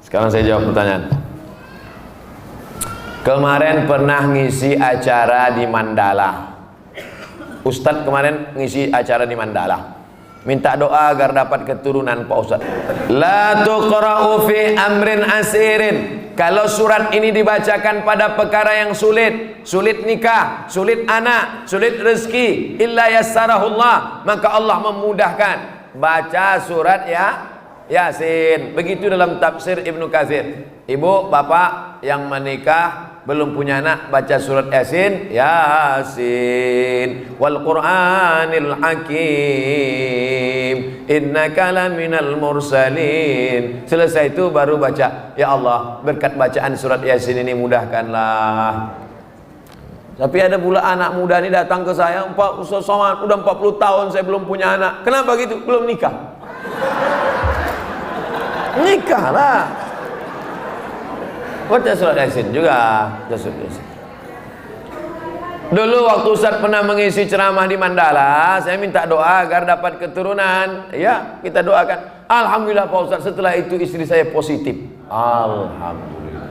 Sekarang saya jawab pertanyaan. Kemarin pernah ngisi acara di Mandala. Ustadz kemarin ngisi acara di Mandala. Minta doa agar dapat keturunan Pak Ustadz. La tuqra'u fi amrin asirin. Kalau surat ini dibacakan pada perkara yang sulit, sulit nikah, sulit anak, sulit rezeki, illa yassarahullah, maka Allah memudahkan. Baca surat Yasin. Begitu dalam tafsir Ibnu Katsir. Ibu, bapak yang menikah belum punya anak, baca surat Yasin. Yasin wal Qur'anil Hakim innaka laminal mursalin. Selesai itu baru baca, ya Allah, berkat bacaan surat Yasin ini mudahkanlah. Tapi ada pula anak muda ini datang ke saya, Pak Ustaz Somad, udah 40 tahun saya belum punya anak. Kenapa gitu? Belum nikah. Nikahlah. Baca surat Yasin juga. Dulu waktu Ustaz pernah mengisi ceramah di Mandala, saya minta doa agar dapat keturunan. Ya, kita doakan. Alhamdulillah Pak Ustaz, setelah itu istri saya positif. Alhamdulillah.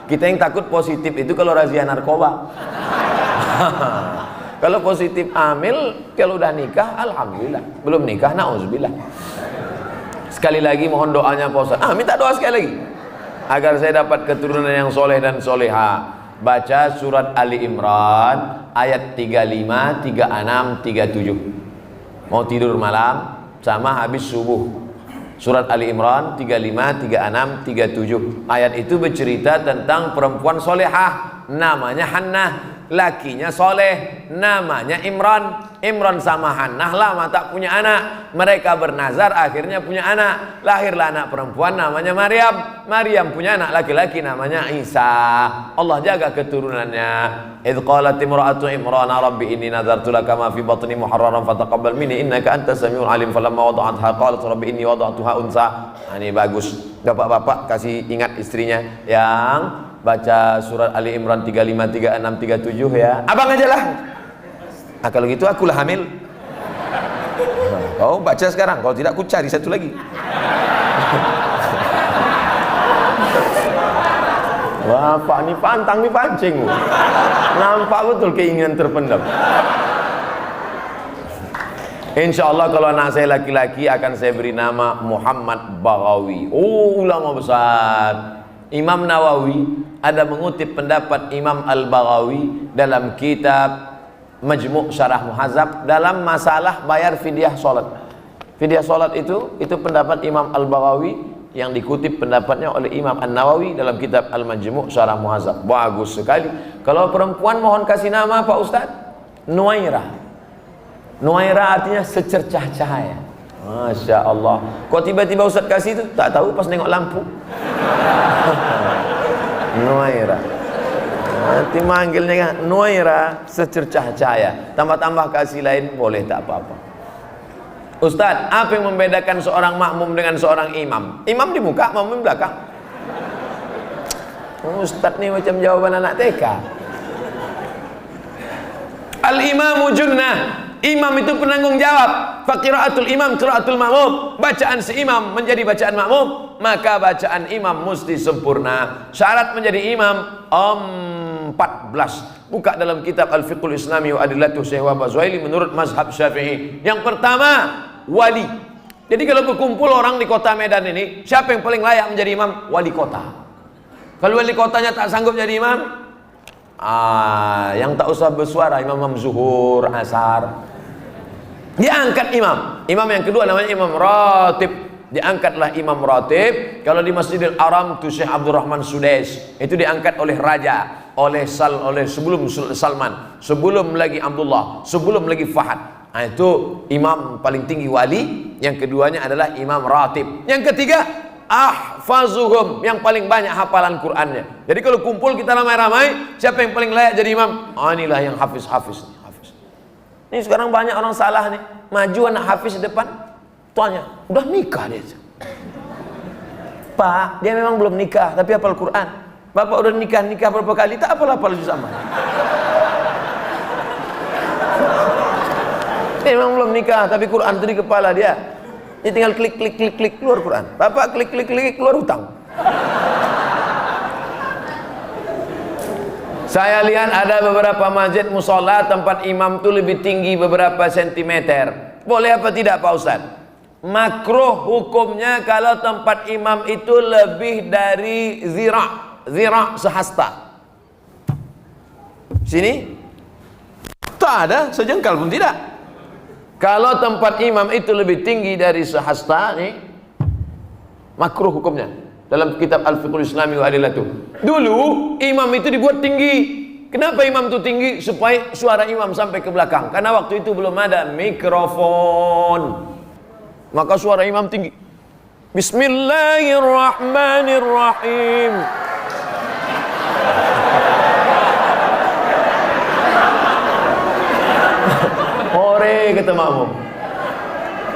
Kita yang takut positif itu kalau razia narkoba. Kalau positif hamil, kalau udah nikah, alhamdulillah. Belum nikah, na'udzubillah. Sekali lagi mohon doanya Pak Ustaz. Minta doa sekali lagi agar saya dapat keturunan yang soleh dan soleha. Baca surat Ali Imran ayat 35, 36, 37. Mau tidur malam sama habis subuh. Surat Ali Imran 35, 36, 37. Ayat itu bercerita tentang perempuan solehah, namanya Hannah. Lakinya soleh, namanya Imran. Imran sama Hannah lama tak punya anak. Mereka bernazar, akhirnya punya anak. Lahirlah anak perempuan namanya Maryam. Maryam punya anak laki-laki namanya Isa. Allah jaga keturunannya. Idh qalat imra'atu Imran rabbi inni nadartu laka ma fi batni muharraran fataqabbal minni innaka antas samiul alim. Falamma wada'atha qalat rabbi inni wada'tuha unsa. Ini bagus. Bapak-bapak kasih ingat istrinya yang baca surat Ali Imran 35, 36, 37 ya. Abang aja lah. Kalau gitu akulah hamil. Kau baca sekarang, kalau tidak aku cari satu lagi. Bapak nih pantang nih pancing. Nampak betul keinginan terpendam. Insya Allah kalau anak saya laki-laki akan saya beri nama Muhammad Baghawi. Oh, ulama besar. Imam Nawawi ada mengutip pendapat Imam Al-Baghawi dalam kitab Majmu' Syarah Muhadzab dalam masalah bayar fidyah salat. Fidyah salat itu pendapat Imam Al-Baghawi yang dikutip pendapatnya oleh Imam An-Nawawi dalam kitab Al-Majmu' Syarah Muhadzab. Bagus sekali. Kalau perempuan mohon kasih nama Pak Ustaz. Nuaira. Nuaira artinya secercah cahaya. Masya Allah. Kok tiba-tiba Ustaz kasih itu? Tak tahu pas nengok lampu. Nuaira. Nanti manggilnya kan Nuaira, secercah cahaya. Tambah-tambah kasih lain boleh, tak apa-apa. Ustaz, apa yang membedakan seorang makmum dengan seorang imam? Imam di muka, makmum di belakang. Ustaz nih macam jawaban anak TK. Al-imamu junnah. Imam itu penanggung jawab. Faqiraatul imam qiraatul makmum. Bacaan si imam menjadi bacaan makmum, maka bacaan imam mesti sempurna. Syarat menjadi imam 14. Buka dalam kitab Al-Fiqhul Islami wa Adillatuh Syekh Wahab Zuhaili menurut mazhab Syafi'i. Yang pertama, wali. Jadi kalau berkumpul orang di kota Medan ini, siapa yang paling layak menjadi imam? Wali kota. Kalau wali kotanya tak sanggup jadi imam, yang tak usah bersuara, imam zuhur, asar. Diangkat imam. Imam yang kedua namanya imam ratib. Diangkatlah imam ratib. Kalau di Masjidil Haram itu Syekh Abdurrahman Sudais, itu diangkat oleh raja, oleh sebelum Salman, sebelum lagi Abdullah, sebelum lagi Fahad. Itu imam paling tinggi wali. Yang keduanya adalah imam ratib. Yang ketiga ahfazuhum, yang paling banyak hafalan Qur'annya. Jadi kalau kumpul kita ramai-ramai, siapa yang paling layak jadi imam? Inilah yang hafiz. Ini sekarang banyak orang salah nih. Maju anak hafiz di depan, tuanya udah nikah dia. Pak, dia memang belum nikah tapi hafal Quran. Bapak udah nikah berapa kali, tak hafal juz amma. Dia memang belum nikah tapi Quran itu di kepala dia. Dia tinggal klik keluar Quran. Bapak klik keluar hutang. Saya lihat ada beberapa masjid musola tempat imam itu lebih tinggi beberapa sentimeter. Boleh apa tidak Pak Ustaz? Makruh hukumnya kalau tempat imam itu lebih dari zira' sehasta. Sini tak ada sejengkal pun tidak. Kalau tempat imam itu lebih tinggi dari sehasta nih, makruh hukumnya. Dalam kitab Al-Fiqhul Islami wa Adilatuh. Dulu imam itu dibuat tinggi. Kenapa imam itu tinggi? Supaya suara imam sampai ke belakang. Karena waktu itu belum ada mikrofon. Maka suara imam tinggi. Bismillahirrahmanirrahim. Ore kata makmum.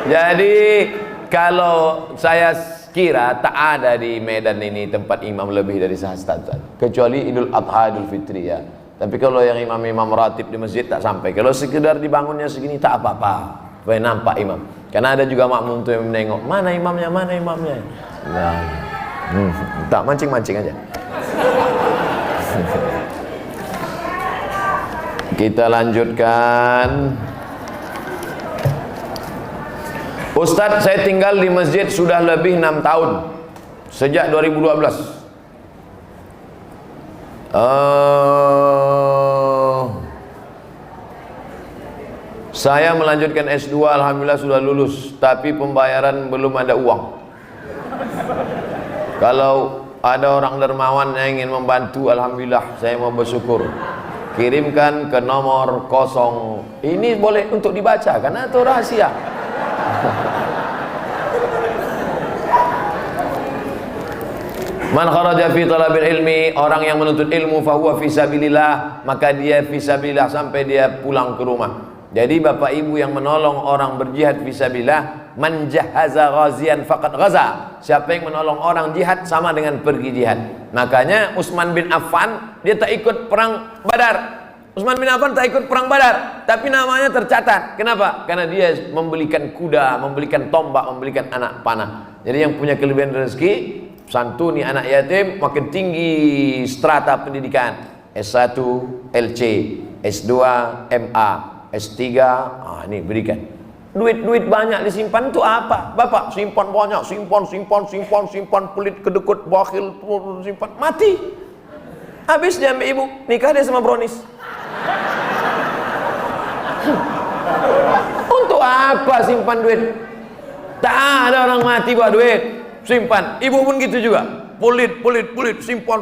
Jadi kalau saya kira tak ada di Medan ini tempat imam lebih dari sehasta, kecuali Idul Adha, Idul Fitri ya. Tapi kalau yang imam-imam ratib di masjid tak sampai. Kalau sekedar dibangunnya segini tak apa-apa, supaya nampak imam. Karena ada juga makmum tuh yang menengok, mana imamnya, mana imamnya. Nah, tak mancing-mancing aja. Kita lanjutkan. Ustadz, saya tinggal di masjid sudah lebih 6 tahun, sejak 2012. Saya melanjutkan S2, alhamdulillah sudah lulus, tapi pembayaran belum ada uang. Kalau ada orang dermawan yang ingin membantu, alhamdulillah saya mau bersyukur. Kirimkan ke nomor 0. Ini boleh untuk dibaca karena itu rahasia. Man kharaja fi talabil ilmi, orang yang menuntut ilmu fahuwa fi sabilillah, maka dia fi sabilillah sampai dia pulang ke rumah. Jadi bapak ibu yang menolong orang berjihad fi sabilillah, man jahaza ghazian faqad ghaza. Siapa yang menolong orang jihad sama dengan pergi jihad. Makanya Utsman bin Affan dia tak ikut perang Badar. Utsman bin Affan tak ikut perang Badar, tapi namanya tercatat. Kenapa? Karena dia membelikan kuda, membelikan tombak, membelikan anak panah. Jadi yang punya kelebihan rezeki, santuni anak yatim, makin tinggi strata pendidikan. S1, LC, S2, MA, S3, ini berikan. Duit banyak disimpan itu apa? Bapak simpan banyak, simpan, pelit, kedekut, bakhil, simpan, mati. Habis dia ambil ibu, nikah dia sama brownies. Untuk apa simpan duit? Tak ada orang mati buat duit. Simpan. Ibu pun gitu juga. Pelit, simpan,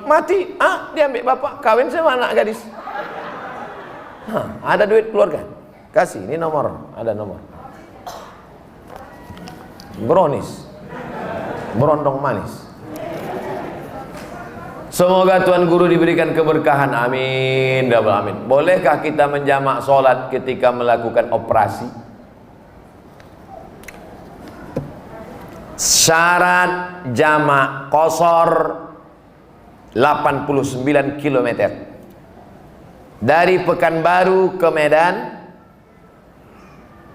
mati. Dia ambil bapak, kawin sama anak gadis. Ada duit keluarga. Kasih, ini nomor, ada nomor. Brownies. Berondong manis. Semoga Tuan Guru diberikan keberkahan, amin, amin. Bolehkah kita menjamak sholat ketika melakukan operasi? Syarat jamak qashar 89 km dari Pekanbaru ke Medan,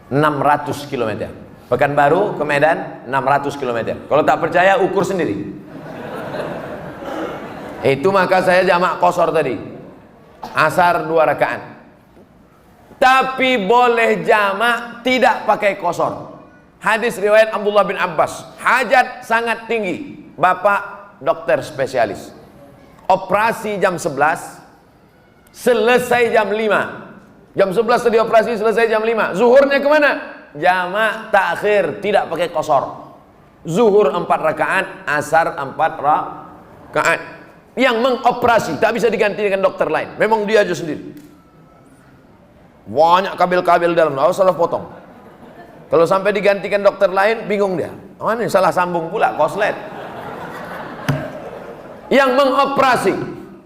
600 km. Pekanbaru ke Medan 600 km. Kalau tak percaya ukur sendiri. Itu maka saya jamak qashar tadi. Asar 2 rakaat. Tapi boleh jamak tidak pakai qashar. Hadis riwayat Abdullah bin Abbas, hajat sangat tinggi, bapak dokter spesialis, operasi jam 11, selesai jam 5. Jam 11 tadi operasi, selesai jam 5. Zuhurnya kemana? Jamak takhir, tidak pakai qashar. Zuhur 4 rakaat, asar 4 rakaat. Yang mengoperasi tak bisa diganti dengan dokter lain, memang dia aja sendiri. Banyak kabel-kabel dalam, harus salah potong. Kalau sampai digantikan dokter lain, bingung dia. Ini salah sambung pula, koslet. Yang mengoperasi,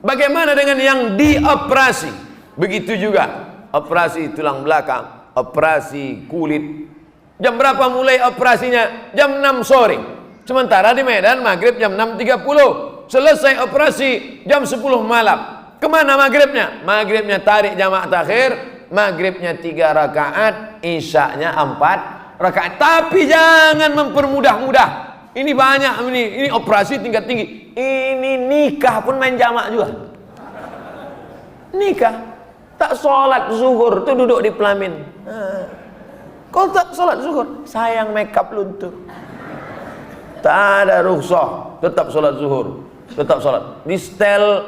bagaimana dengan yang dioperasi? Begitu juga, operasi tulang belakang, operasi kulit. Jam berapa mulai operasinya? Jam 6 sore. Sementara di Medan maghrib jam 6.30. Selesai operasi jam 10 malam. Kemana maghribnya? Maghribnya tarik jamak takhir. Maghribnya 3 rakaat, isyaknya 4 rakaat. Tapi jangan mempermudah-mudah. Ini banyak ini operasi tingkat tinggi. Ini nikah pun main jamak juga. Nikah tak sholat zuhur tuh duduk di pelamin. Kau tak sholat zuhur, sayang makeup luntur. Tak ada rukhsah, tetap sholat zuhur, tetap sholat. Di setel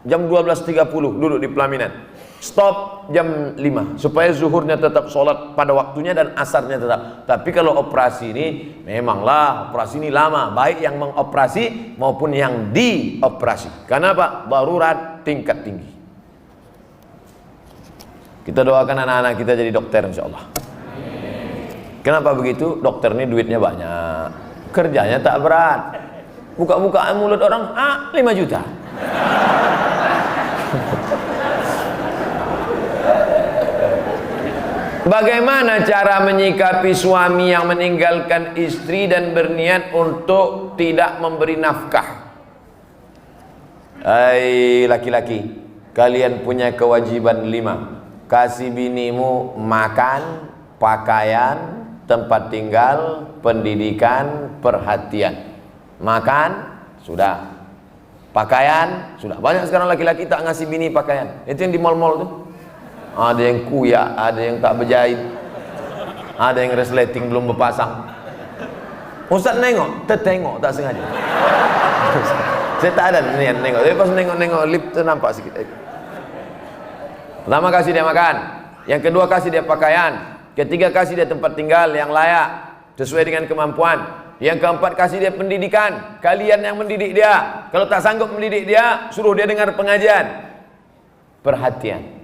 jam 12.30 duduk di pelaminan. Stop jam 5 supaya zuhurnya tetap sholat pada waktunya dan asarnya tetap. Tapi kalau operasi ini memanglah operasi ini lama, baik yang mengoperasi maupun yang dioperasi. Karena apa? Darurat tingkat tinggi. Kita doakan anak-anak kita jadi dokter insyaallah. Kenapa begitu? Dokter ini duitnya banyak, kerjanya tak berat. Buka-bukaan mulut orang, 5 juta. Bagaimana cara menyikapi suami yang meninggalkan istri dan berniat untuk tidak memberi nafkah? Hai laki-laki, kalian punya kewajiban 5. Kasih binimu makan, pakaian, tempat tinggal, pendidikan, perhatian. Makan, sudah. Pakaian, sudah. Banyak sekarang laki-laki tak ngasih bini pakaian. Itu yang di mall-mall tuh. Ada yang kuyak, ada yang tak berjahit, ada yang resleting belum berpasang. Ustaz nengok, tertengok tak sengaja. Saya tak ada niat nengok, tapi pas nengok-nengok lip tu nampak sikit. Pertama kasih dia makan, yang kedua kasih dia pakaian, ketiga kasih dia tempat tinggal yang layak sesuai dengan kemampuan, yang keempat kasih dia pendidikan. Kalian yang mendidik dia, kalau tak sanggup mendidik dia, suruh dia dengar pengajian. Perhatian,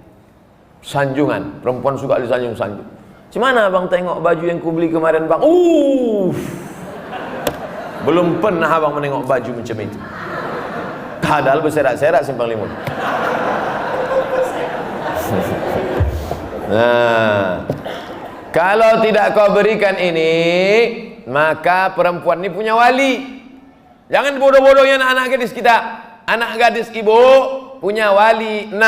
sanjungan, perempuan suka disanjung-sanjung. Gimana abang tengok baju yang ku beli kemarin bang? Belum pernah abang menengok baju macam itu. Padahal berserak-serak simpang limun. Nah, kalau tidak kau berikan ini, maka perempuan ini punya wali. Jangan bodoh-bodohnya anak-anak gadis kita. Anak gadis ibu punya wali 6.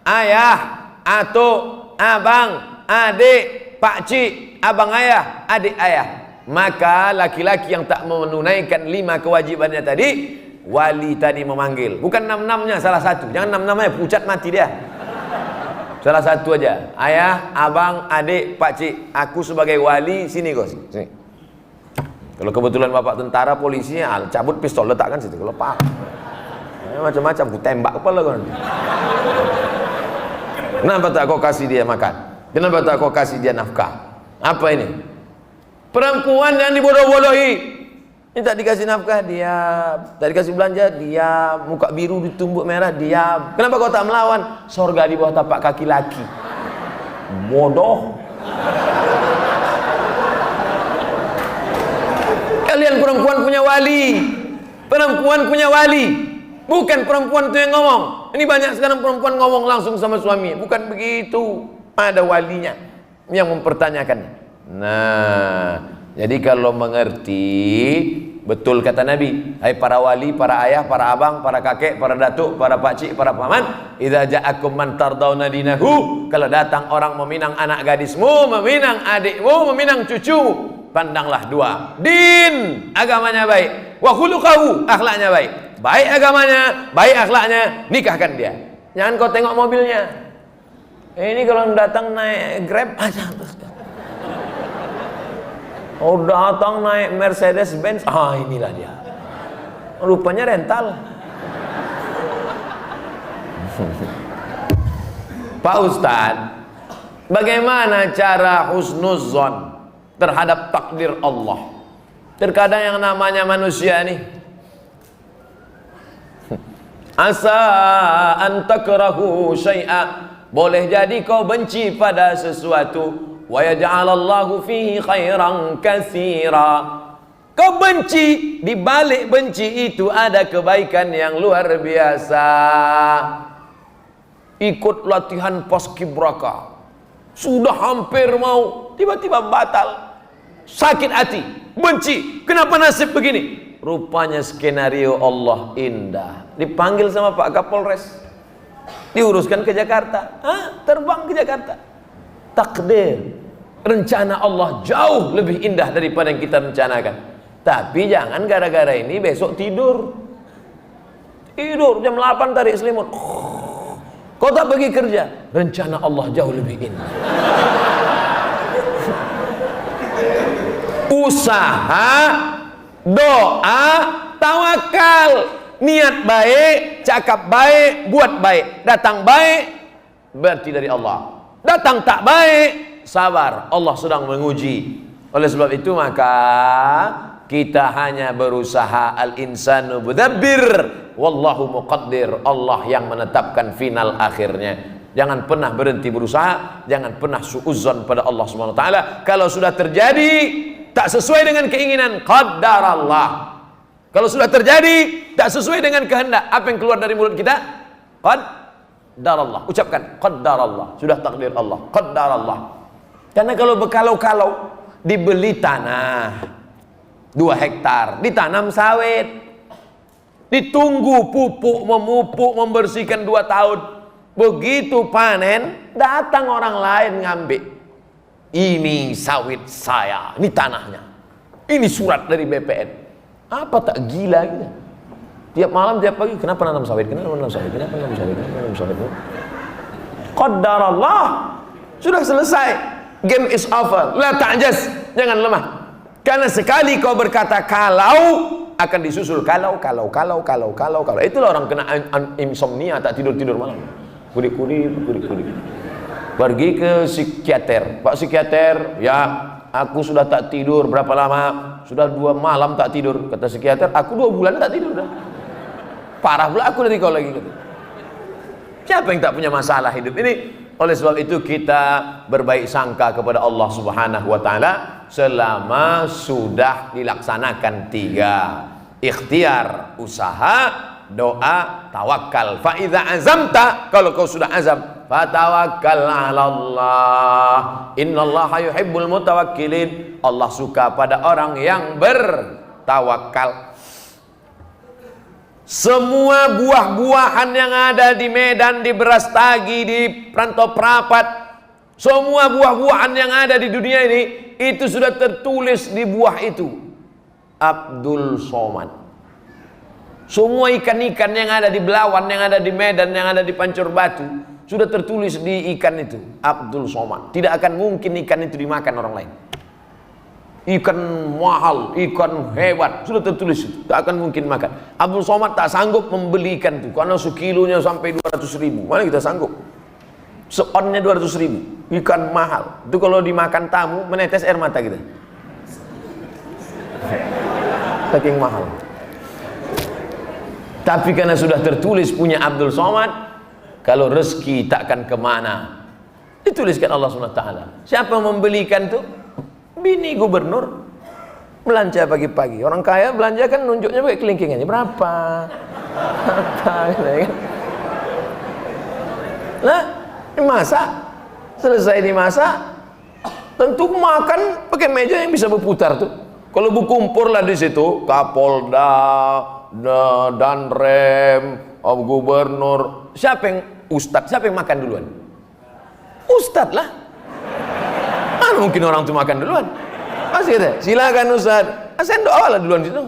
Ayah, atuk, abang, adik, pakcik, abang ayah, adik ayah. Maka laki-laki yang tak menunaikan 5 kewajibannya tadi, wali tadi memanggil. Bukan 6-6-nya, salah satu. Jangan 6-6-nya, pucat mati dia. Salah satu aja. Ayah, abang, adik, pakcik, aku sebagai wali, sini kau sini. Kalau kebetulan bapak tentara, polisi, cabut pistol letakkan situ. Kalau pak, macam-macam, ku tembak kepala kau nanti. Kenapa tak kau kasih dia makan? Kenapa tak kau kasih dia nafkah? Apa ini? Perempuan yang dibodoh-bodohi. Ini tak dikasih nafkah, diam. Tak dikasih belanja, diam. Muka biru ditumbuk merah, diam. Kenapa kau tak melawan? Sorga di bawah tapak kaki laki. Bodoh. Kalian perempuan punya wali. Perempuan punya wali. Bukan perempuan itu yang ngomong. Ini banyak sekarang perempuan ngomong langsung sama suami. Bukan begitu. Ada walinya yang mempertanyakan. Nah, jadi kalau mengerti betul kata Nabi, hai para wali, para ayah, para abang, para kakek, para datuk, para pakcik, para paman, idza ja'akum man tardawna dinahu, kalau datang orang meminang anak gadismu, meminang adikmu, meminang cucumu, pandanglah 2. Din, agamanya baik, wa khuluquhu, akhlaknya baik. Baik agamanya, baik akhlaknya, nikahkan dia. Jangan kau tengok mobilnya. Ini kalau datang naik Grab aja. Oh, datang naik Mercedes Benz, inilah dia. Rupanya rental. Pak Ustadz, bagaimana cara husnuzon terhadap takdir Allah? Terkadang yang namanya manusia nih, asa an takrahu syai'a, boleh jadi kau benci pada sesuatu, wa yaj'alallahu fihi khairan katsira. Kau benci, di balik benci itu ada kebaikan yang luar biasa. Ikut latihan paskibraka, sudah hampir mau, tiba-tiba batal. Sakit hati, benci, kenapa nasib begini? Rupanya skenario Allah indah. Dipanggil sama Pak Kapolres, diuruskan ke Jakarta, terbang ke Jakarta. Takdir, rencana Allah jauh lebih indah daripada yang kita rencanakan. Tapi jangan gara-gara ini besok tidur jam 8 tarik selimut. Kau tak pergi kerja, rencana Allah jauh lebih indah. Usaha, doa, tawakal, niat baik, cakap baik, buat baik. Datang baik berarti dari Allah, datang tak baik sabar, Allah sedang menguji. Oleh sebab itu maka kita hanya berusaha, al-insanu mudabbir wallahu muqaddir, Allah yang menetapkan final akhirnya. Jangan pernah berhenti berusaha, jangan pernah suudzon pada Allah Subhanahu wa taala. Kalau sudah terjadi tak sesuai dengan keinginan, qaddarallah. Kalau sudah terjadi tak sesuai dengan kehendak, apa yang keluar dari mulut kita? Qaddarallah. Ucapkan qaddarallah, sudah takdir Allah, qaddarallah. Karena kalau berkalau-kalau dibeli tanah 2 hektar, ditanam sawit, ditunggu pupuk, memupuk, membersihkan 2 tahun. Begitu panen, datang orang lain ngambil. Ini sawit saya, ini tanahnya, ini surat dari BPN. Apa tak gila gitu? Tiap malam, tiap pagi, kenapa nanam sawit? Kenapa nanam sawit? Kenapa nanam sawit? Kenapa nanam sawit? Qaddarallah, sudah selesai. Game is over. La ta'jaz, jangan lemah. Karena sekali kau berkata kalau, akan disusul kalau. Itulah orang kena insomnia, tak tidur malam. Kudik-kudik. Pergi ke psikiater. Pak psikiater, ya aku sudah tak tidur berapa lama? Sudah 2 malam tak tidur. Kata psikiater, aku 2 bulan tak tidur dah. Parah pula aku dari kau lagi. Siapa yang tak punya masalah hidup ini? Oleh sebab itu kita berbaik sangka kepada Allah Subhanahu wa taala selama sudah dilaksanakan 3: ikhtiar, usaha, doa, tawakal. Fa idza azamta, kalau kau sudah azam, fatawakkal 'ala Allah. Innallaha yuhibbul mutawakkilin. Allah suka pada orang yang bertawakal. Semua buah-buahan yang ada di Medan, di Brastagi, di Rantau Prapat, semua buah-buahan yang ada di dunia ini, itu sudah tertulis di buah itu Abdul Somad. Semua ikan-ikan yang ada di Belawan, yang ada di Medan, yang ada di Pancur Batu, sudah tertulis di ikan itu Abdul Somad. Tidak akan mungkin ikan itu dimakan orang lain. Ikan mahal, ikan hebat, sudah tertulis itu, tak akan mungkin makan. Abdul Somad tak sanggup membeli ikan itu karena sekilonya sampai 200.000. Mana kita sanggup? Seonnya 200.000. Ikan mahal itu, kalau dimakan tamu menetes air mata kita, saking mahal. Tapi karena sudah tertulis punya Abdul Somad, kalau rezeki takkan kemana, dituliskan Allah SWT. Siapa yang membelikan itu? Bini gubernur belanja pagi-pagi. Orang kaya belanja kan nunjuknya pakai kelingkingannya berapa. Nah, dimasak, selesai dimasak, tentu makan pakai meja yang bisa berputar tuh. Kalau berkumpul lah di situ, Kapolda, Danrem, gubernur, siapa yang ustadz, siapa yang makan duluan? Ustadz lah. Mana mungkin orang itu makan duluan? Masih ada, silakan Ustaz. Saya doa lah duluan situ.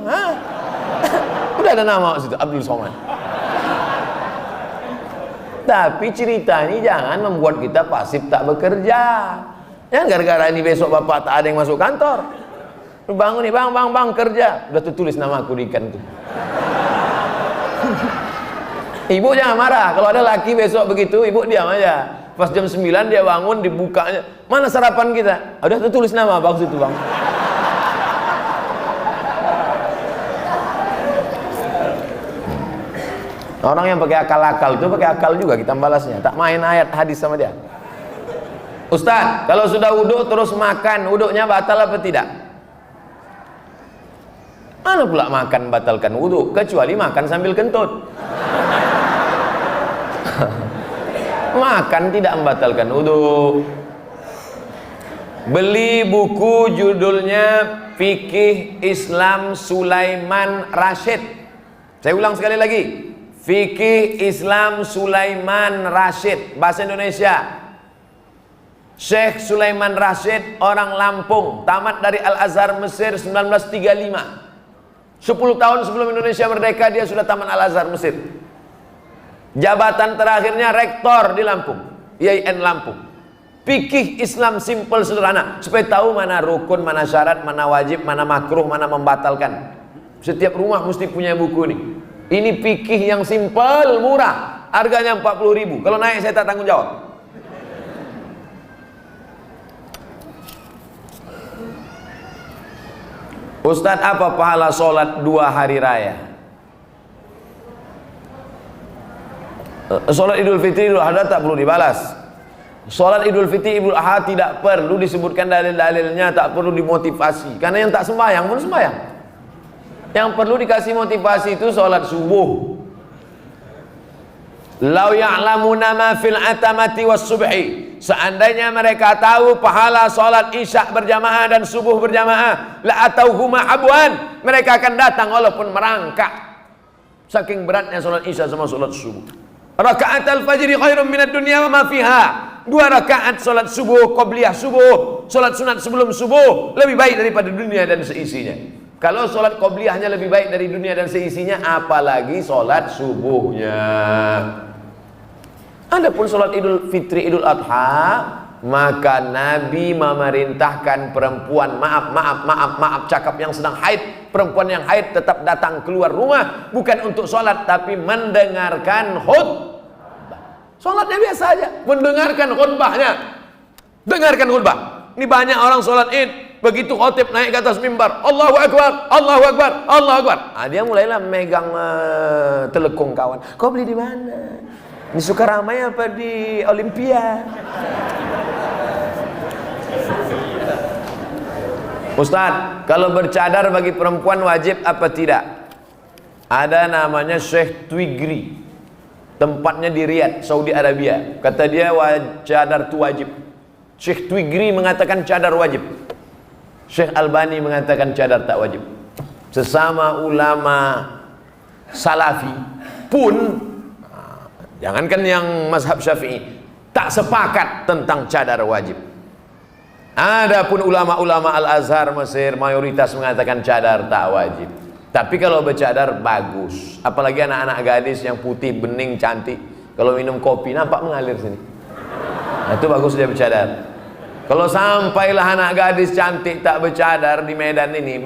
Udah ada nama situ, Abdul Somad. Tapi cerita ini jangan membuat kita pasif tak bekerja. Jangan gara-gara ini besok bapak tak ada yang masuk kantor. Bangun nih, bang kerja. Udah tertulis nama aku di ikan itu. Ibu jangan marah. Kalau ada laki besok begitu, ibu diam aja. Pas jam 9 dia bangun, dibukanya, mana sarapan kita? Udah tertulis nama bagus itu bang. Orang yang pakai akal-akal itu pakai akal juga kita balasnya. Tak main ayat hadis sama dia. Ustaz, kalau sudah wudhu terus makan, wudhunya batal apa tidak? Mana pula makan batalkan wudhu? Kecuali makan sambil kentut. Makan tidak membatalkan wudhu. Beli buku judulnya Fikih Islam Sulaiman Rasyid. Saya ulang sekali lagi, Fikih Islam Sulaiman Rasyid, bahasa Indonesia. Syekh Sulaiman Rasyid orang Lampung, tamat dari Al-Azhar Mesir 1935. 10 tahun sebelum Indonesia merdeka dia sudah tamat Al-Azhar Mesir. Jabatan terakhirnya rektor di Lampung, IAIN Lampung. Fikih Islam simple sederhana, supaya tahu mana rukun, mana syarat, mana wajib, mana makruh, mana membatalkan. Setiap rumah mesti punya buku ini. Ini fikih yang simple, murah. Harganya 40.000. Kalau naik saya tak tanggung jawab. Ustadz, apa pahala sholat 2 hari raya? Sholat Idul Fitri, Idul Adha tak perlu dibalas. Sholat Idul Fitri, Idul Adha tidak perlu disebutkan dalil-dalilnya, tak perlu dimotivasi. Karena yang tak sembahyang pun sembahyang. Yang perlu dikasih motivasi itu sholat subuh. Lau ya'lamuna ma fil atamati was subhi. Seandainya mereka tahu pahala sholat isya berjamaah dan subuh berjamaah, la atauhuma abwan, mereka akan datang walaupun merangkak. Saking beratnya sholat isya sama sholat subuh. Rakaat al-fajri khairun minad dunya wa ma fiha. 2 rakaat sholat subuh, qobliyah subuh, sholat sunat sebelum subuh lebih baik daripada dunia dan seisinya. Kalau sholat qobliyahnya lebih baik dari dunia dan seisinya, apalagi sholat subuhnya. Adapun sholat Idul Fitri, Idul Adha, maka Nabi memerintahkan perempuan, maaf cakap yang sedang haid, perempuan yang haid tetap datang keluar rumah, bukan untuk sholat tapi mendengarkan khutbah. Sholatnya biasa aja, mendengarkan khutbahnya. Dengarkan khutbah. Ini banyak orang sholat id, begitu khotib naik ke atas mimbar, Allahu Akbar, Allahu Akbar, Allahu Akbar. Dia mulailah megang telekung kawan. Kau beli di mana? Di Sukaramai apa di Olimpia? Ustaz, kalau bercadar bagi perempuan wajib apa tidak? Ada namanya Syekh Twigri, tempatnya di Riyadh, Saudi Arabia. Kata dia cadar itu wajib. Syekh Twigri mengatakan cadar wajib. Syekh Albani mengatakan cadar tak wajib. Sesama ulama salafi pun, jangankan yang mazhab Syafi'i, tak sepakat tentang cadar wajib. Adapun ulama-ulama Al-Azhar Mesir mayoritas mengatakan cadar tak wajib. Tapi kalau bercadar bagus, apalagi anak-anak gadis yang putih, bening, cantik, kalau minum kopi nampak mengalir sini. Nah, itu bagus dia bercadar. Kalau sampailah anak gadis cantik tak bercadar di Medan ini,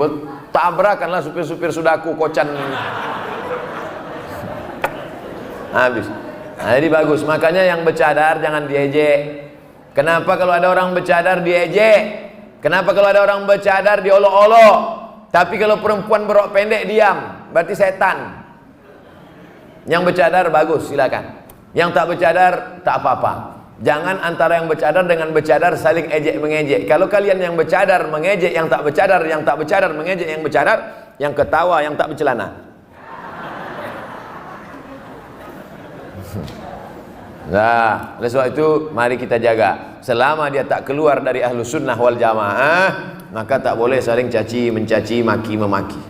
tabrakanlah supir-supir sudaku kocan. Habis. Nah, jadi bagus. Makanya yang bercadar jangan diejek. Kenapa kalau ada orang bercadar diejek? Kenapa kalau ada orang bercadar diolok-olok? Tapi kalau perempuan berok pendek diam, berarti setan. Yang bercadar bagus, silakan. Yang tak bercadar tak apa-apa. Jangan antara yang bercadar dengan bercadar saling ejek mengejek. Kalau kalian yang bercadar mengejek yang tak bercadar, yang tak bercadar mengejek yang bercadar, yang ketawa yang tak bercelana. Nah, oleh sebab itu mari kita jaga. Selama dia tak keluar dari Ahlus Sunnah wal Jamaah, maka tak boleh saling caci mencaci, maki memaki.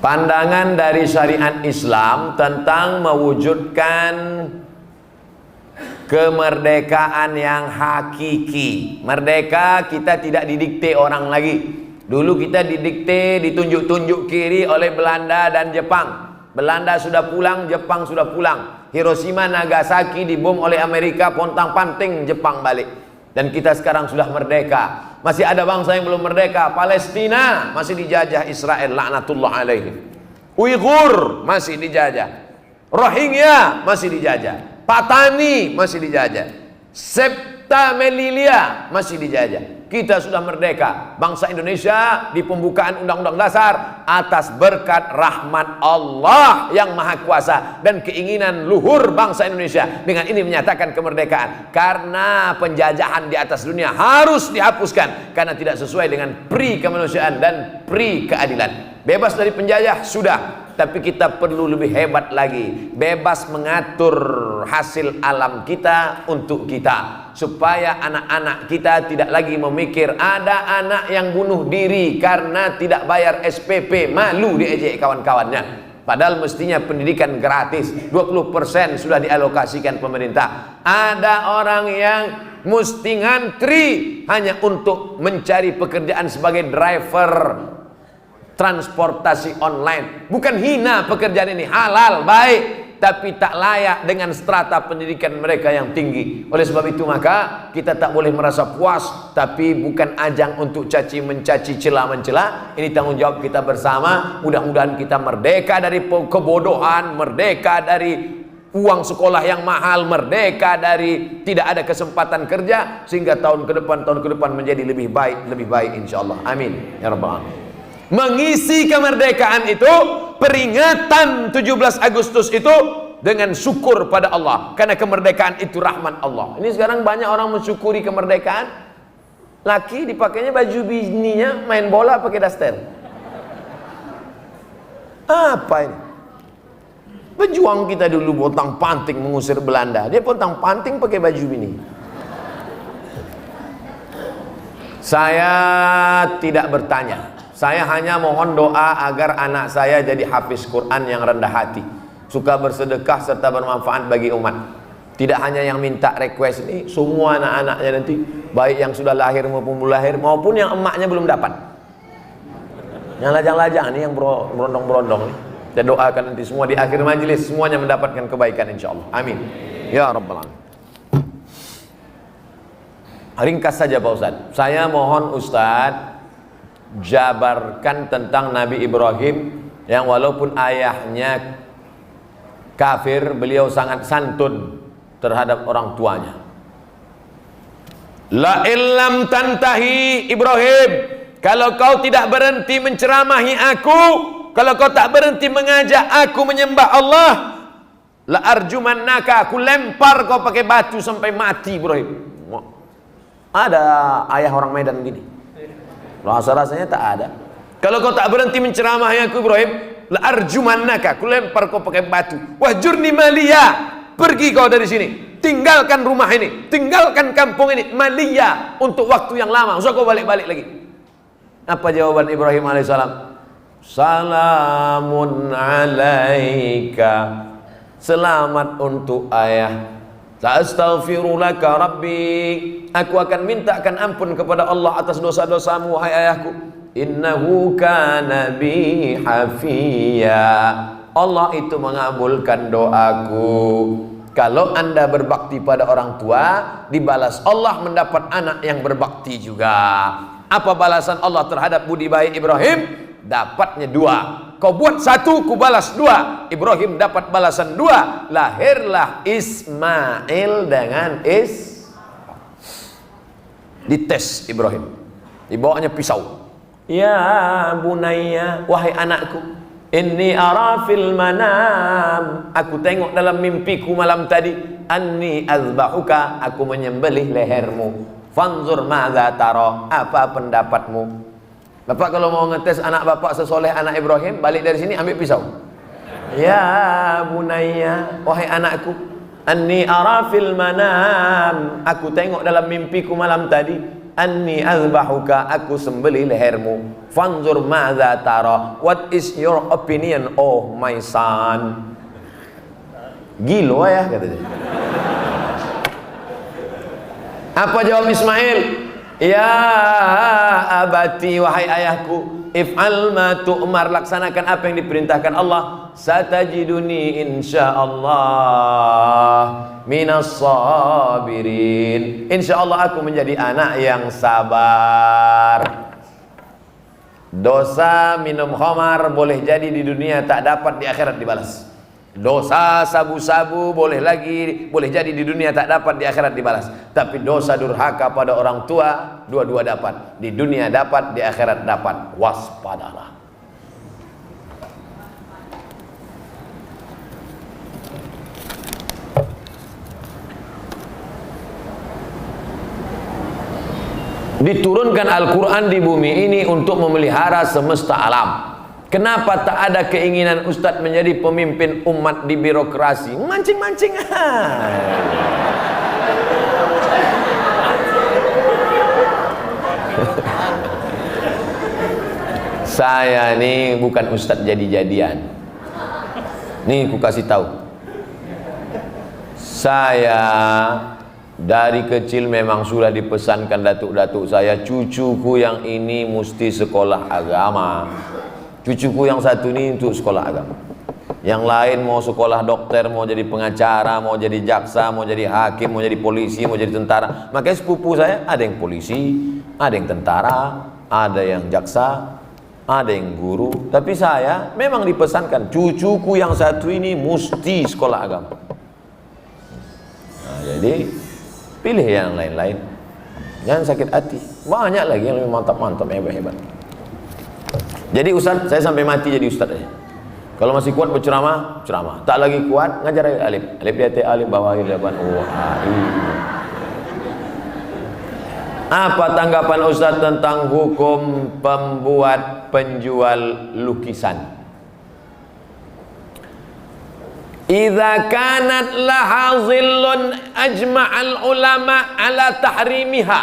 Pandangan dari syariat Islam tentang mewujudkan kemerdekaan yang hakiki. Merdeka kita tidak didikte orang lagi. Dulu kita didikte, ditunjuk-tunjuk kiri oleh Belanda dan Jepang. Belanda sudah pulang, Jepang sudah pulang. Hiroshima, Nagasaki dibom oleh Amerika, pontang-panting Jepang balik. Dan kita sekarang sudah merdeka. Masih ada bangsa yang belum merdeka. Palestina masih dijajah Israel, laknatullah alaihi. Uighur masih dijajah. Rohingya masih dijajah. Patani masih dijajah. Septa Melilia masih dijajah. Kita sudah merdeka. Bangsa Indonesia di pembukaan Undang-Undang Dasar atas berkat rahmat Allah yang Maha Kuasa dan keinginan luhur bangsa Indonesia dengan ini menyatakan kemerdekaan. Karena penjajahan di atas dunia harus dihapuskan karena tidak sesuai dengan pri kemanusiaan dan pri keadilan. Bebas dari penjajah sudah, tapi kita perlu lebih hebat lagi. Bebas mengatur hasil alam kita untuk kita, supaya anak-anak kita tidak lagi memikir ada anak yang bunuh diri karena tidak bayar SPP, malu diejek kawan-kawannya. Padahal mestinya pendidikan gratis, 20% sudah dialokasikan pemerintah. Ada orang yang mesti ngantri hanya untuk mencari pekerjaan sebagai driver transportasi online. Bukan hina pekerjaan ini, halal, baik, tapi tak layak dengan strata pendidikan mereka yang tinggi. Oleh sebab itu maka kita tak boleh merasa puas, tapi bukan ajang untuk caci mencaci, cela mencela. Ini tanggung jawab kita bersama. Mudah-mudahan kita merdeka dari kebodohan, merdeka dari uang sekolah yang mahal, merdeka dari tidak ada kesempatan kerja, sehingga tahun ke depan menjadi lebih baik insyaallah. Amin ya rabbal alamin. Mengisi kemerdekaan itu, peringatan 17 Agustus itu dengan syukur pada Allah, karena kemerdekaan itu rahmat Allah. Ini sekarang banyak orang mensyukuri kemerdekaan. Laki dipakainya baju bininya main bola pakai daster. Apa ini? Pejuang kita dulu pontang panting mengusir Belanda, dia pontang panting pakai baju bini. Saya tidak bertanya, saya hanya mohon doa agar anak saya jadi hafiz Quran yang rendah hati, suka bersedekah serta bermanfaat bagi umat. Tidak hanya yang minta request ini, semua anak-anaknya nanti, baik yang sudah lahir maupun belum lahir, maupun yang emaknya belum dapat. Yang lajang-lajang ini, yang berondong-berondong ini, saya doakan nanti semua di akhir majelis semuanya mendapatkan kebaikan insyaallah. Amin ya rabbal alamin. Ringkas saja Pak Ustaz, saya mohon Ustaz jabarkan tentang Nabi Ibrahim yang walaupun ayahnya kafir, beliau sangat santun terhadap orang tuanya. La illam tantahi Ibrahim, kalau kau tidak berhenti menceramahi aku, kalau kau tak berhenti mengajak aku menyembah Allah, la arjumannaka, aku lempar kau pakai batu sampai mati Ibrahim. Ada ayah orang Medan gini, rasa-rasanya tak ada. Kalau kau tak berhenti menceramahi aku Ibrahim, la arjumannaka, aku lempar kau pakai batu. Wahjurni maliya, pergi kau dari sini, tinggalkan rumah ini, tinggalkan kampung ini, maliya, untuk waktu yang lama, usah kau balik-balik lagi. Apa jawaban Ibrahim alaihissalam? Salamun alaika, selamat untuk ayah. Sa'astaghfirulaka rabbi, aku akan mintakan ampun kepada Allah atas dosa-dosamu wahai ayahku. Innahu kana bi hafiya, Allah itu mengabulkan doaku. Kalau anda berbakti pada orang tua, dibalas Allah mendapat anak yang berbakti juga. Apa balasan Allah terhadap budi baik Ibrahim? Dapatnya 2. Kau buat 1, ku balas 2. Ibrahim dapat balasan 2. Lahirlah Ismail dengan dites Ibrahim, dibawanya pisau. Ya bunayya, wahai anakku, inni ara fil manam, aku tengok dalam mimpiku malam tadi, anni azbahuka, aku menyembelih lehermu. Fanzur madza tara, apa pendapatmu? Bapak kalau mau ngetes anak bapak sesoleh anak Ibrahim, balik dari sini ambil pisau. Ya bunayya, wahai anakku, anni ara fil manam, aku tengok dalam mimpiku malam tadi, anni azbahuka, aku sembelih lehermu. Fanzur madza tara, what is your opinion oh my son? Gilo ya katanya. Apa jawab Ismail? Ya abati, wahai ayahku, if'al ma tu'mar, laksanakan apa yang diperintahkan Allah. Satajiduni insyaallah minas sabirin, insyaallah aku menjadi anak yang sabar. Dosa minum khamar boleh jadi di dunia tak dapat, di akhirat dibalas. Dosa sabu-sabu boleh jadi di dunia tak dapat, di akhirat dibalas. Tapi dosa durhaka pada orang tua, dua-dua dapat, di dunia dapat, di akhirat dapat. Waspadalah. Diturunkan Al-Quran di bumi ini untuk memelihara semesta alam. Kenapa tak ada keinginan Ustadz menjadi pemimpin umat di birokrasi? Mancing-mancing. Saya ini bukan Ustadz jadi-jadian. Nih ku kasih tahu, saya dari kecil memang sudah dipesankan datuk-datuk saya, cucuku yang ini mesti sekolah agama, cucuku yang satu ini untuk sekolah agama, yang lain mau sekolah dokter, mau jadi pengacara, mau jadi jaksa, mau jadi hakim, mau jadi polisi, mau jadi tentara. Makanya sepupu saya ada yang polisi, ada yang tentara, ada yang jaksa, ada yang guru. Tapi saya memang dipesankan, cucuku yang satu ini mesti sekolah agama. Nah, jadi pilih yang lain-lain, jangan sakit hati. Banyak lagi yang lebih mantap-mantap, hebat-hebat. Jadi ustaz, saya sampai mati jadi ustaz aja. Kalau masih kuat berceramah, ceramah. Tak lagi kuat, ngajar alif. Alif di atas alif, bawah alif, depan Apa tanggapan ustaz tentang hukum pembuat penjual lukisan? Idza kanat laha zillun ajma'al ulama ala tahrimiha.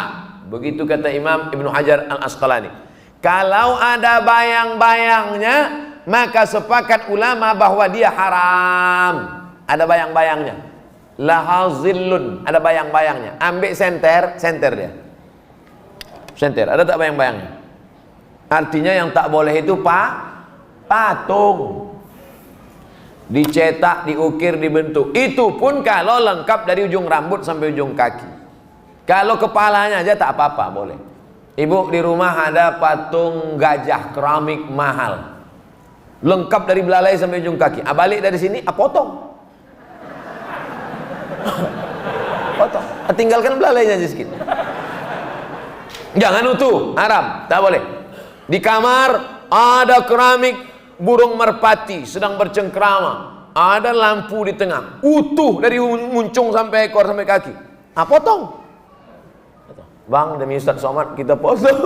Begitu kata Imam Ibnu Hajar Al-Asqalani. Kalau ada bayang-bayangnya, maka sepakat ulama bahwa dia haram. Ada bayang-bayangnya. Laha zillun, ada bayang-bayangnya. Ambil senter dia. Senter, ada tak bayang-bayangnya? Artinya yang tak boleh itu patung. Dicetak, diukir, dibentuk. Itu pun kalau lengkap dari ujung rambut sampai ujung kaki. Kalau kepalanya aja tak apa-apa, boleh. Ibu di rumah ada patung gajah keramik mahal, lengkap dari belalai sampai ujung kaki. Balik dari sini, potong. Potong. Tinggalkan belalainya aja sedikit. Jangan utuh, haram, tak boleh. Di kamar ada keramik burung merpati sedang bercengkrama, ada lampu di tengah, utuh dari muncung sampai ekor sampai kaki. Potong. Bang, demi Ustaz Somad kita potong.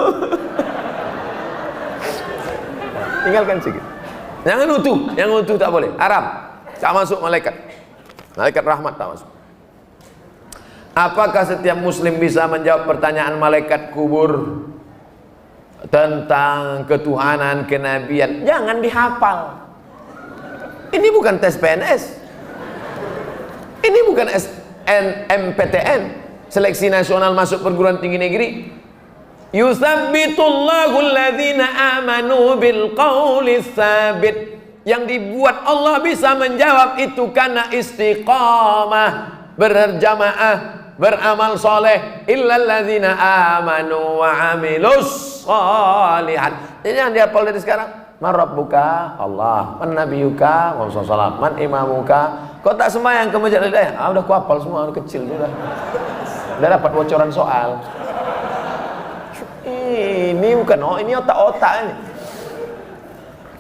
Tinggalkan sedikit. Jangan utuh, yang utuh tak boleh, haram. Tak masuk malaikat. Malaikat rahmat tak masuk. Apakah setiap muslim bisa menjawab pertanyaan malaikat kubur tentang ketuhanan, kenabian? Jangan dihafal. Ini bukan tes PNS. Ini bukan SNMPTN, seleksi nasional masuk perguruan tinggi negeri. Yusabbitullahu alladhina amanu bil qawli tsabit. Yang dibuat Allah bisa menjawab itu karena istiqamah, berjamaah, beramal soleh. Illalladzina amanu wa amilus sholihat. Jadi jangan dihafal dari sekarang. Man rabbuka? Allah. Man nabiyuka? Muhammad sallallahu. Man imamuka? Kok tak sembahyang ke masjid Hidayah? Udah ku hafal semua, udah kecil sudah. Udah dapat bocoran soal. Ini bukan ini otak-otak ini.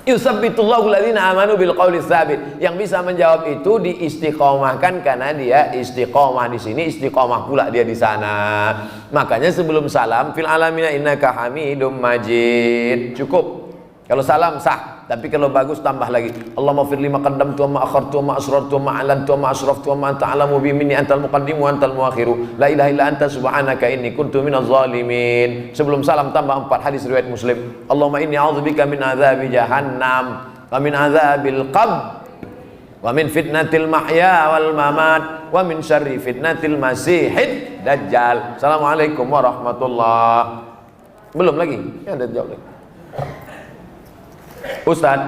Yusabbitullahu alladhina amanu bil qawli tsabit. Yang bisa menjawab itu diistiqomahkan karena dia istiqomah di sini, istiqomah pula dia di sana. Makanya sebelum salam, fil alamina innaka hamidum majid. Cukup. Kalau salam sah, tapi kalau bagus tambah lagi. Allahumma firli ma qaddamtu wa ma akhartu wa ma asrartu wa ma a'lantu wa ma asraftu wa ma anta a'lamu bi minni antal muqaddim wa antal muakhiru. La ilaha illa anta subhanaka inni kuntu minaz zalimin. Sebelum salam tambah 4 hadis riwayat Muslim. Allahumma inni a'udzubika min adzabi jahannam wa min adzabil qabr wa min fitnatil mahya wal mamat wa min syarri fitnatil masihid dajjal. Assalamualaikum warahmatullahi. Belum lagi? Ya ada jawab lagi. Ustaz,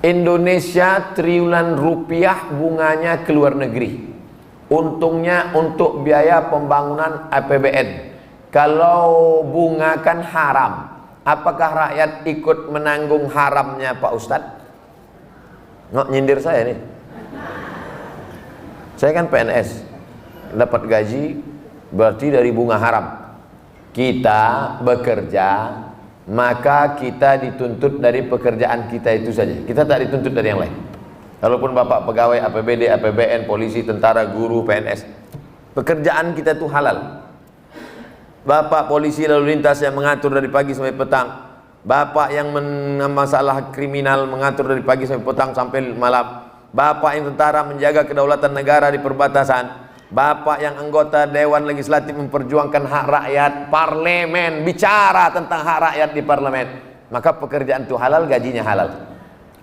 Indonesia triliunan rupiah bunganya ke luar negeri, untungnya untuk biaya pembangunan APBN. Kalau bunga kan haram, apakah rakyat ikut menanggung haramnya Pak Ustaz? Nggak nyindir saya nih. Saya kan PNS, dapat gaji berarti dari bunga haram. Kita bekerja, maka kita dituntut dari pekerjaan kita itu saja. Kita tak dituntut dari yang lain. Walaupun bapak pegawai APBD, APBN, polisi, tentara, guru, PNS, pekerjaan kita itu halal. Bapak polisi lalu lintas yang mengatur dari pagi sampai petang, bapak yang masalah kriminal mengatur dari pagi sampai petang sampai malam, bapak yang tentara menjaga kedaulatan negara di perbatasan, bapak yang anggota Dewan Legislatif memperjuangkan hak rakyat, parlemen bicara tentang hak rakyat di parlemen, maka pekerjaan itu halal, gajinya halal.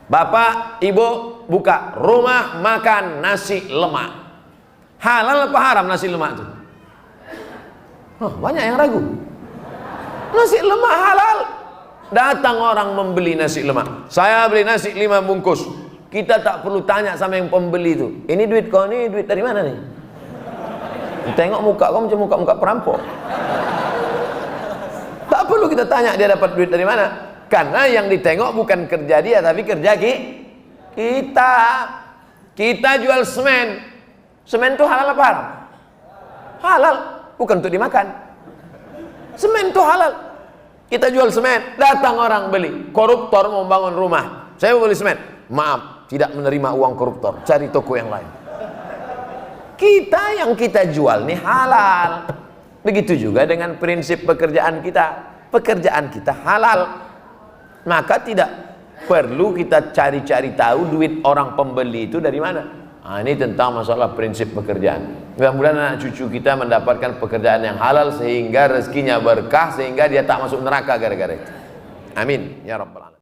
Bapak, ibu buka rumah makan nasi lemak. Halal apa haram nasi lemak itu? Oh, banyak yang ragu. Nasi lemak halal. Datang orang membeli nasi lemak. Saya beli nasi 5 bungkus. Kita tak perlu tanya sama yang pembeli itu. Ini duit kau, ini duit dari mana nih? Tengok muka kau macam muka-muka perampok. Tak perlu kita tanya dia dapat duit dari mana. Karena yang ditengok bukan kerja dia, tapi kerja kita. Kita jual semen. Semen itu halal apa haram? Halal, bukan untuk dimakan. Semen itu halal. Kita jual semen, datang orang beli. Koruptor mau bangun rumah. Saya mau beli semen. Maaf, tidak menerima uang koruptor. Cari toko yang lain. Kita yang kita jual nih halal. Begitu juga dengan prinsip pekerjaan kita. Pekerjaan kita halal. Maka tidak perlu kita cari-cari tahu duit orang pembeli itu dari mana. Nah, ini tentang masalah prinsip pekerjaan. Mudah-mudahan anak cucu kita mendapatkan pekerjaan yang halal sehingga rezekinya berkah, sehingga dia tak masuk neraka gara-gara itu. Amin ya rabbal alamin.